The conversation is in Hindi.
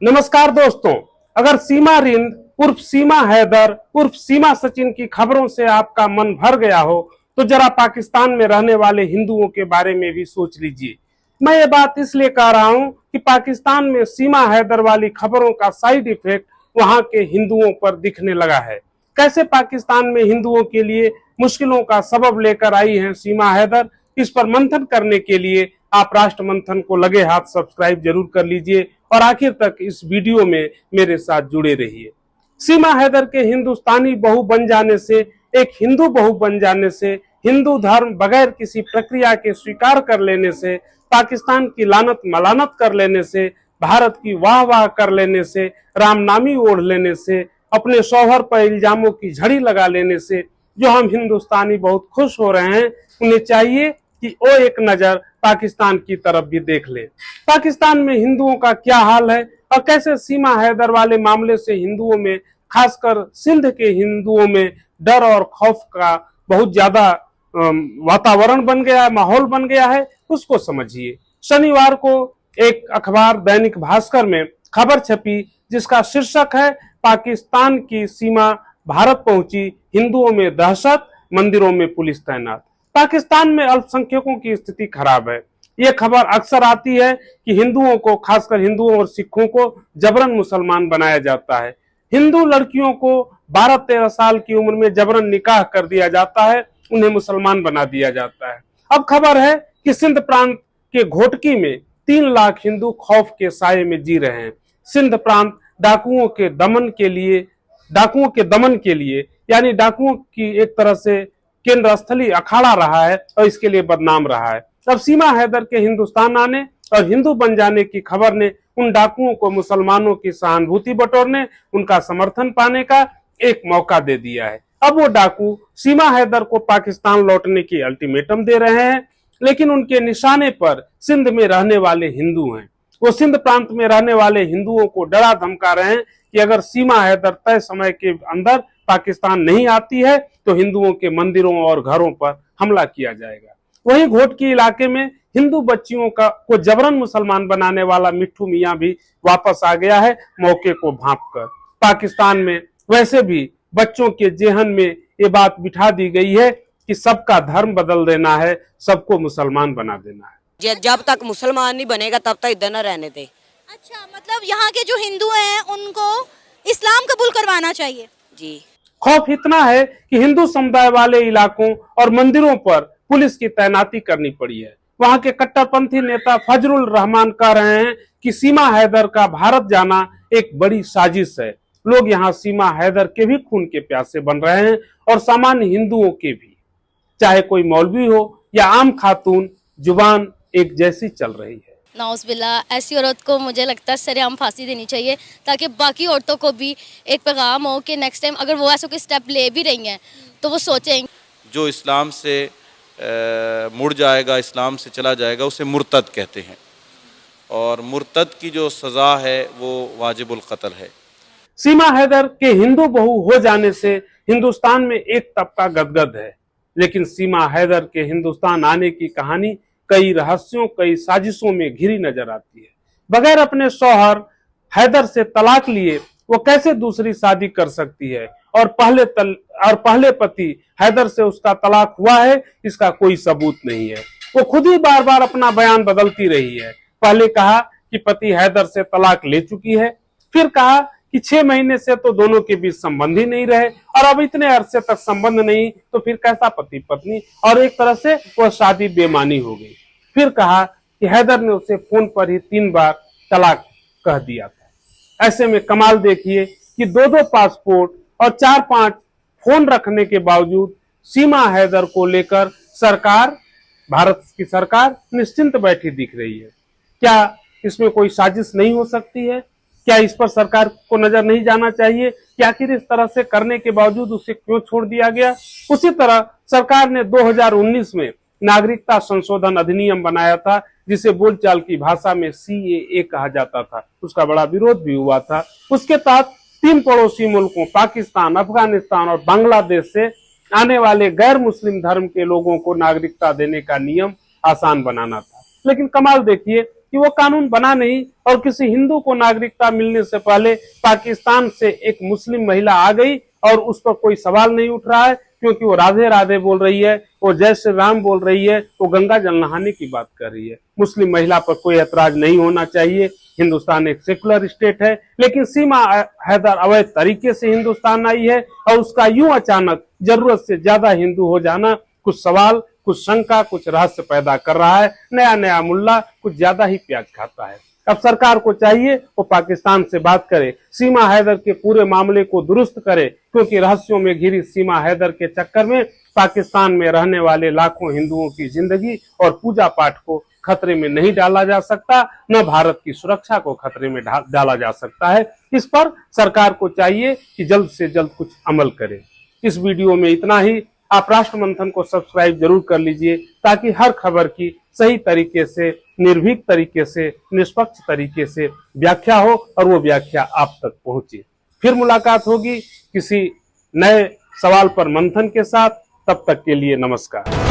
नमस्कार दोस्तों, अगर सीमा रिंद उर्फ सीमा हैदर उर्फ सीमा सचिन की खबरों से आपका मन भर गया हो तो जरा पाकिस्तान में रहने वाले हिंदुओं के बारे में भी सोच लीजिए। मैं ये बात इसलिए कह रहा हूं कि पाकिस्तान में सीमा हैदर वाली खबरों का साइड इफेक्ट वहां के हिंदुओं पर दिखने लगा है। कैसे पाकिस्तान में हिंदुओं के लिए मुश्किलों का सबब लेकर आई हैं सीमा हैदर, इस पर मंथन करने के लिए आप राष्ट्र मंथन को लगे हाथ सब्सक्राइब जरूर कर लीजिए और आखिर तक इस वीडियो में मेरे साथ जुड़े रहिए। सीमा हैदर के हिंदुस्तानी बहू बन जाने से, एक हिंदू बहू बन जाने से, हिंदू धर्म बगैर किसी प्रक्रिया के स्वीकार कर लेने से, पाकिस्तान की लानत मलानत कर लेने से, भारत की वाह वाह कर लेने से, रामनामी ओढ़ लेने से, अपने शौहर पर इल्जामों की झड़ी लगा लेने से जो हम हिंदुस्तानी बहुत खुश हो रहे हैं, उन्हें चाहिए कि वो एक नजर पाकिस्तान की तरफ भी देख ले। पाकिस्तान में हिंदुओं का क्या हाल है और कैसे सीमा हैदर वाले मामले से हिंदुओं में, खासकर सिंध के हिंदुओं में डर और खौफ का बहुत ज्यादा वातावरण बन गया है, माहौल बन गया है, उसको समझिए। शनिवार को एक अखबार दैनिक भास्कर में खबर छपी जिसका शीर्षक है, पाकिस्तान की सीमा भारत पहुंची, हिंदुओं में दहशत, मंदिरों में पुलिस तैनात। पाकिस्तान में अल्पसंख्यकों की स्थिति खराब है। ये खबर अक्सर आती है कि हिंदुओं को, खासकर हिंदुओं और सिखों को जबरन मुसलमान बनाया जाता है। हिंदू लड़कियों को 12-13 साल की उम्र में जबरन निकाह कर दिया जाता है, उन्हें मुसलमान बना दिया जाता है। अब खबर है कि सिंध प्रांत के घोटकी में 3 लाख हिंदू खौफ के साये में जी रहे हैं। सिंध प्रांत डाकुओं के दमन के लिए यानी डाकुओं की एक तरह से केंद्र स्थली अखाड़ा रहा है और इसके लिए बदनाम रहा है। अब सीमा हैदर के हिंदुस्तान आने और हिंदू बन जाने की खबर ने उन डाकुओं को मुसलमानों की सहानुभूति बटोरने, उनका समर्थन पाने का एक मौका दे दिया है। अब वो डाकू सीमा हैदर को पाकिस्तान लौटने की अल्टीमेटम दे रहे हैं, लेकिन उनके निशाने पर सिंध में रहने वाले हिंदू हैं। वो सिंध प्रांत में रहने वाले हिंदुओं को डरा धमका रहे हैं कि अगर सीमा हैदर तय समय के अंदर पाकिस्तान नहीं आती है तो हिंदुओं के मंदिरों और घरों पर हमला किया जाएगा। वहीं घोटकी इलाके में हिंदू बच्चियों को जबरन मुसलमान बनाने वाला मिट्ठू मियां भी वापस आ गया है, मौके को भांपकर। पाकिस्तान में वैसे भी बच्चों के जेहन में ये बात बिठा दी गई है कि सबका धर्म बदल देना है, सबको मुसलमान बना देना है। जब तक मुसलमान नहीं बनेगा तब तक इधर न रहने दे। अच्छा, मतलब यहाँ के जो हिंदू हैं उनको इस्लाम कबूल करवाना चाहिए जी। खौफ इतना है कि हिंदू समुदाय वाले इलाकों और मंदिरों पर पुलिस की तैनाती करनी पड़ी है। वहां के कट्टरपंथी नेता फजरुल रहमान कह रहे हैं कि सीमा हैदर का भारत जाना एक बड़ी साजिश है। लोग यहाँ सीमा हैदर के भी खून के प्यासे बन रहे हैं और सामान्य हिंदुओं के भी, चाहे कोई मौलवी हो या आम खातून, जुबान एक जैसी चल रही है। नाउज़बिल्ला, ऐसी औरत को मुझे लगता है सरेआम फांसी देनी चाहिए ताकि बाकी औरतों को भी एक पैगाम हो कि नेक्स्ट टाइम अगर वो ऐसा कोई स्टेप ले भी रही हैं तो वो सोचें। जो इस्लाम से मुड़ जाएगा, इस्लाम से चला जाएगा, उसे मुर्तद कहते हैं और मुर्तद की जो सज़ा है वो वाजिबुल क़त्ल है। सीमा हैदर के हिंदू बहू हो जाने से हिंदुस्तान में एक तबका गदगद है, लेकिन सीमा हैदर के हिंदुस्तान आने की कहानी कई रहस्यों, कई साजिशों में घिरी नजर आती है। बगैर अपने शौहर हैदर से तलाक लिए वो कैसे दूसरी शादी कर सकती है और पहले पति हैदर से उसका तलाक हुआ है, इसका कोई सबूत नहीं है। वो खुद ही बार बार अपना बयान बदलती रही है। पहले कहा कि पति हैदर से तलाक ले चुकी है, फिर कहा कि 6 महीने से तो दोनों के बीच संबंध ही नहीं रहे और अब इतने अरसे तक संबंध नहीं तो फिर कैसा पति पत्नी, और एक तरह से वह शादी बेमानी हो गई। फिर कहा कि हैदर ने उसे फोन पर ही 3 बार तलाक कह दिया था। ऐसे में कमाल देखिए कि 2-2 पासपोर्ट और 4-5 फोन रखने के बावजूद सीमा हैदर को लेकर भारत की सरकार निश्चिंत बैठी दिख रही है। क्या इसमें कोई साजिश नहीं हो सकती है? क्या इस पर सरकार को नजर नहीं जाना चाहिए कि आखिर इस तरह से करने के बावजूद उसे क्यों छोड़ दिया गया? उसी तरह सरकार ने 2019 में नागरिकता संशोधन अधिनियम बनाया था, जिसे बोलचाल की भाषा में CAA कहा जाता था। उसका बड़ा विरोध भी हुआ था। उसके तहत 3 पड़ोसी मुल्कों पाकिस्तान, अफगानिस्तान और बांग्लादेश से आने वाले गैर मुस्लिम धर्म के लोगों को नागरिकता देने का नियम आसान बनाना था। लेकिन कमाल देखिए कि वो कानून बना नहीं और किसी हिंदू को नागरिकता मिलने से पहले पाकिस्तान से एक मुस्लिम महिला आ गई और उस पर कोई सवाल नहीं उठ रहा है, क्योंकि वो राधे राधे बोल रही है, वो जय श्री राम बोल रही है, वो गंगा जल नहाने की बात कर रही है। मुस्लिम महिला पर कोई ऐतराज नहीं होना चाहिए। हिंदुस्तान एक सेकुलर स्टेट है, लेकिन सीमा हैदर अवैध तरीके से हिंदुस्तान आई है और उसका यूं अचानक जरूरत से ज्यादा हिंदू हो जाना कुछ सवाल, कुछ शंका, कुछ रहस्य पैदा कर रहा है। नया नया मुल्ला कुछ ज्यादा ही प्याज खाता है। अब सरकार को चाहिए वो पाकिस्तान से बात करे, सीमा हैदर के पूरे मामले को दुरुस्त करे, क्योंकि रहस्यों में घिरी सीमा हैदर के चक्कर में पाकिस्तान में रहने वाले लाखों हिंदुओं की जिंदगी और पूजा पाठ को खतरे में नहीं डाला जा सकता, न भारत की सुरक्षा को खतरे में डाला जा सकता है। इस पर सरकार को चाहिए कि जल्द से जल्द कुछ अमल करे। इस वीडियो में इतना ही। आप राष्ट्र मंथन को सब्सक्राइब जरूर कर लीजिए, ताकि हर खबर की सही तरीके से, निर्भीक तरीके से, निष्पक्ष तरीके से व्याख्या हो और वो व्याख्या आप तक पहुंचे। फिर मुलाकात होगी किसी नए सवाल पर मंथन के साथ। तब तक के लिए नमस्कार।